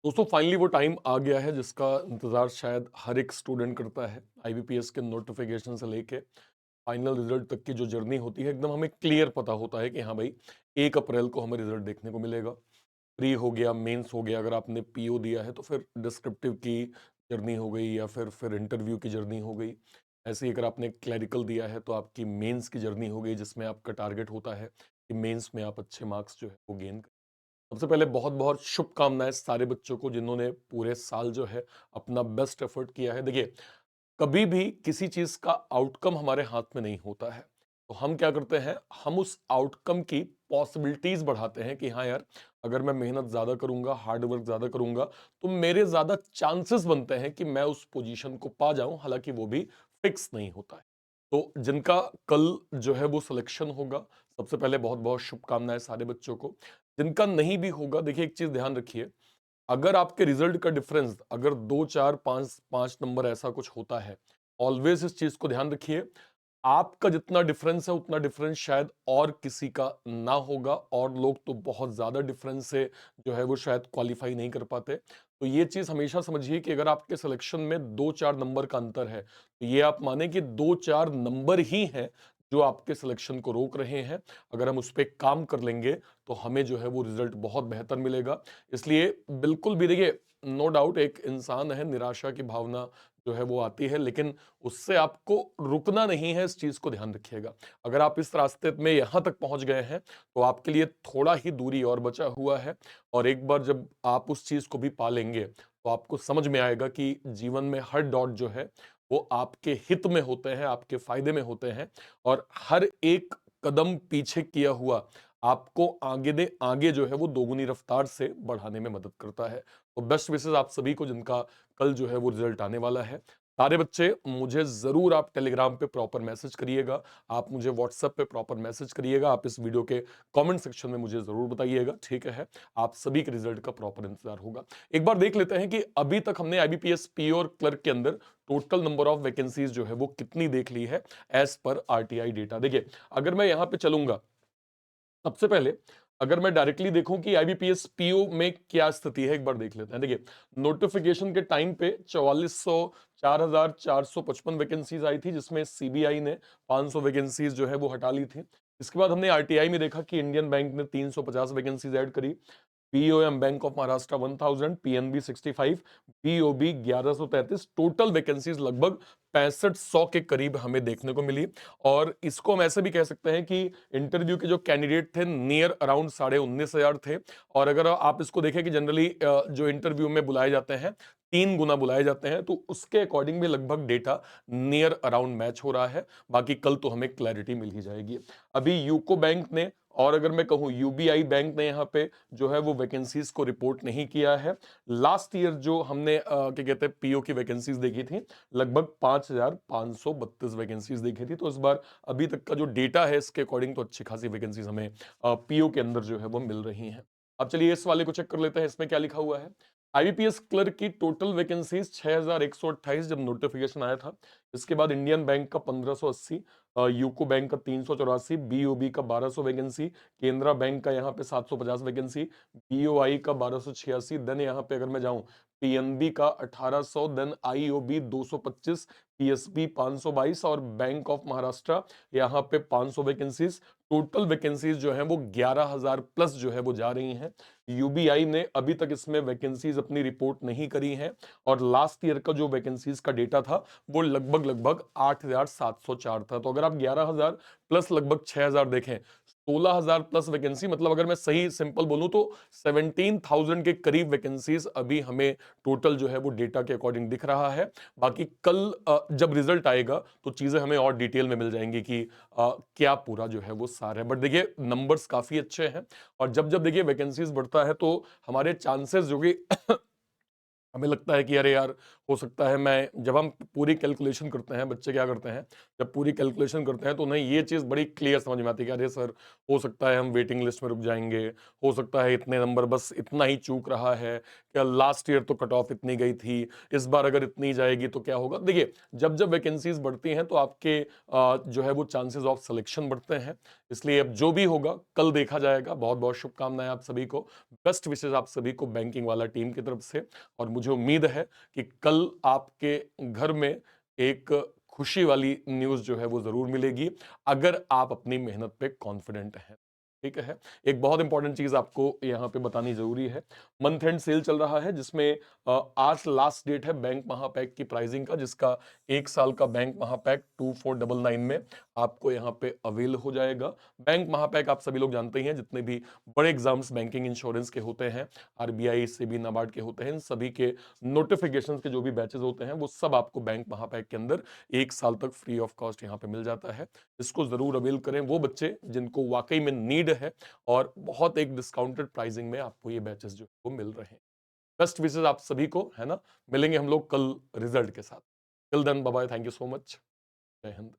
दोस्तों फाइनली वो टाइम आ गया है जिसका इंतज़ार शायद हर एक स्टूडेंट करता है। आईबीपीएस के नोटिफिकेशन से लेके फाइनल रिजल्ट तक की जो जर्नी होती है एकदम हमें क्लियर पता होता है कि हाँ भाई 1 अप्रैल को हमें रिजल्ट देखने को मिलेगा। प्री हो गया, मेंस हो गया, अगर आपने पीओ दिया है तो फिर डिस्क्रिप्टिव की जर्नी हो गई या फिर इंटरव्यू की जर्नी हो गई। ऐसे ही अगर आपने क्लैरिकल दिया है तो आपकी मेंस की जर्नी हो गई, जिसमें आपका टारगेट होता है कि मेंस में आप अच्छे मार्क्स जो है वो गेन करें। सबसे पहले बहुत बहुत शुभकामनाएं सारे बच्चों को जिन्होंने पूरे साल जो है अपना बेस्ट एफर्ट किया है। देखिए, कभी भी किसी चीज का आउटकम हमारे हाथ में नहीं होता है, तो हम क्या करते हैं, हम उस आउटकम की पॉसिबिलिटीज बढ़ाते हैं कि हाँ यार, अगर मैं मेहनत ज्यादा करूंगा, हार्ड वर्क ज्यादा करूंगा, तो मेरे ज्यादा चांसेस बनते हैं कि मैं उस पोजीशन को पा जाऊं, हालांकि वो भी फिक्स नहीं होता है। तो जिनका कल जो है वो सिलेक्शन होगा, सबसे पहले बहुत बहुत शुभकामनाएं सारे बच्चों को। जिनका नहीं भी होगा, देखिए एक चीज ध्यान रखिए, अगर आपके रिजल्ट का डिफरेंस अगर 2 4 5 5 नंबर ऐसा कुछ होता है, ऑलवेज इस चीज को ध्यान रखिए, आपका जितना डिफरेंस है उतना डिफरेंस शायद और किसी का ना होगा, और लोग तो बहुत ज्यादा डिफरेंस से जो है वो शायद क्वालिफाई नहीं कर पाते। तो ये चीज हमेशा समझिए कि अगर आपके सिलेक्शन में 2 4 नंबर का अंतर है, तो ये आप माने कि 2 4 नंबर ही हैं जो आपके सिलेक्शन को रोक रहे हैं। अगर हम उस पर काम कर लेंगे तो हमें जो है वो रिजल्ट बहुत बेहतर मिलेगा। इसलिए बिल्कुल भी देखिए, नो डाउट एक इंसान है, निराशा की भावना जो है वो आती है, लेकिन उससे आपको रुकना नहीं है, इस चीज को ध्यान रखिएगा। अगर आप इस रास्ते में यहां तक पहुंच गए हैं तो आपके लिए थोड़ा ही दूरी और बचा हुआ है। और एक बार जब आप उस चीज को भी पा लेंगे तो आपको समझ में आएगा कि जीवन में हर डॉट जो है वो आपके हित में होते हैं, आपके फायदे में होते हैं। और हर एक कदम पीछे किया हुआ आपको आगे जो है वो दोगुनी रफ्तार से बढ़ाने में मदद करता है। तो बेस्ट विशेस आप सभी को जिनका कल जो है वो रिजल्ट आने वाला है। सारे बच्चे मुझे जरूर आप टेलीग्राम पे प्रॉपर मैसेज करिएगा, आप मुझे व्हाट्सएप पे प्रॉपर मैसेज करिएगा, आप इस वीडियो के कमेंट सेक्शन में मुझे जरूर बताइएगा, ठीक है। आप सभी के रिजल्ट का प्रॉपर इंतजार होगा। एक बार देख लेते हैं कि अभी तक हमने आईबीपीएस पी और क्लर्क के अंदर टोटल नंबर ऑफ वैकेंसीज जो है वो कितनी देख ली है एज पर आरटीआई डेटा। देखिए, अगर मैं यहां पे चलूंगा, सबसे पहले अगर मैं डायरेक्टली देखूं कि आईबीपीएस पीओ में क्या स्थिति है, एक बार देख लेते हैं। देखिए, नोटिफिकेशन के टाइम पे 4400 4455 वैकेंसीज आई थी, जिसमें सीबीआई ने 500 वैकेंसीज जो है वो हटा ली थी। इसके बाद हमने आरटीआई में देखा कि इंडियन बैंक ने 350 वैकेंसीज ऐड करी, POM Bank of Maharashtra 1000, PNB 65, BOB 1133, total vacancies लगभग 6500 के करीब हमें देखने को मिली। और इसको हम ऐसे भी कह सकते हैं कि इंटरव्यू के जो कैंडिडेट थे नियर अराउंड 19,500 थे। और अगर आप इसको देखें कि जनरली जो इंटरव्यू में बुलाए जाते हैं 3 गुना बुलाए जाते हैं, तो उसके अकॉर्डिंग भी लगभग डेटा नियर अराउंड मैच हो रहा है। बाकी कल तो हमें क्लैरिटी मिल ही जाएगी। अभी यूको बैंक ने, और अगर मैं कहूं यूबीआई बैंक ने यहाँ पे जो है वो वैकेंसीज को रिपोर्ट नहीं किया है। लास्ट ईयर जो हमने क्या कहते हैं पीओ की वैकेंसीज देखी थी, लगभग 5,532 वैकेंसीज देखी थी। तो इस बार अभी तक का जो डेटा है इसके अकॉर्डिंग तो अच्छी खासी वैकेंसीज हमें पीओ के अंदर जो है वो मिल रही हैं। अब चलिए इस वाले को चेक कर लेते हैं, इसमें क्या लिखा हुआ है। आईबीपीएस क्लर्क की टोटल वैकेंसीज 6,128 जब नोटिफिकेशन आया था। इसके बाद इंडियन बैंक का 1580, यूको बैंक का 384, बीओबी का 1200 वैकेंसी, केनरा बैंक का यहाँ पे 750 वैकेंसी, बीओआई का 1286, देन यहाँ पे अगर मैं जाऊं पीएनबी का 1800, देन आईओबी 225, पीएसबी 522 और बैंक ऑफ महाराष्ट्र यहाँ पे 500 वैकेंसीज। टोटल वैकेंसीज जो है वो 11,000 प्लस जो है वो जा रही हैं। यूबीआई ने अभी तक इसमें वैकेंसीज अपनी रिपोर्ट नहीं करी हैं। और लास्ट ईयर का जो वैकेंसीज का डेटा था वो लगभग लगभग 8,704 था। तो अगर आप 11,000 प्लस लगभग 6,000 देखें, 16,000 प्लस वैकेंसी, मतलब अगर मैं सही सिंपल बोलूं तो 17,000 के करीब वैकेंसीज अभी हमें टोटल जो है वो डेटा के अकॉर्डिंग दिख रहा है। बाकी कल जब रिजल्ट आएगा तो चीजें हमें और डिटेल में मिल जाएंगी कि क्या पूरा जो है वो सार है। बट देखिए, नंबर्स काफी अच्छे हैं, और जब जब देखिए वैकेंसीज बढ़ता है तो हमारे चांसेस जो कि हमें लगता है कि अरे यार, हो सकता है मैं जब हम पूरी कैलकुलेशन करते हैं, बच्चे क्या करते हैं, जब पूरी कैलकुलेशन करते हैं तो उन्हें ये चीज़ बड़ी क्लियर समझ में आती है कि अरे सर, हो सकता है हम वेटिंग लिस्ट में रुक जाएँगे, हो सकता है इतने नंबर बस इतना ही चूक रहा है, क्या लास्ट ईयर तो कट ऑफ इतनी गई थी, इस बार अगर इतनी जाएगी तो क्या होगा? देखिए, जब-जब वैकेंसीज़ बढ़ती हैं तो आपके जो है वो चांसेस ऑफ सिलेक्शन बढ़ते हैं, इसलिए अब जो भी होगा कल देखा जाएगा। बहुत-बहुत शुभकामनाएँ आप सभी को, बेस्ट विशेज़ आप सभी को बैंकिंग वाला टीम की तरफ से। और मुझे उम्मीद है कि कल आपके घर में एक खुशी वाली न्यूज़ जो है वो ज़रूर मिलेगी, अगर आप अपनी मेहनत पे कॉन्फिडेंट हैं। ठीक है? एक बहुत इंपॉर्टेंट चीज़ आपको यहाँ पे बतानी ज़रूरी है। मंथ एंड सेल चल रहा है जिसमें आज लास्ट डेट है बैंक महापैक की प्राइसिंग का, जिसका 1 साल का बैंक महापैक 2499 में आपको यहाँ पे अवेल हो जाएगा। बैंक महापैक आप सभी लोग जानते ही हैं, जितने भी बड़े एग्ज़ाम्स बैंकिंग इंश्योरेंस के होते हैं, आरबीआई, सेबी, नाबार्ड के होते हैं, इन सभी के नोटिफिकेशंस के जो भी बैचेस होते हैं वो सब आपको बैंक महापैक के अंदर 1 साल तक फ्री ऑफ कॉस्ट यहाँ पे मिल जाता है। इसको ज़रूर अवेल करें वो बच्चे जिनको वाक़ई में नीड है, और बहुत एक डिस्काउंटेड प्राइसिंग में आपको ये बैचेस जो है वो मिल रहे हैं। बेस्ट विशेज़ आप सभी को, है ना? मिलेंगे हम लोग कल रिजल्ट के साथ। Till then bye bye, thank you so much. जय हिंद।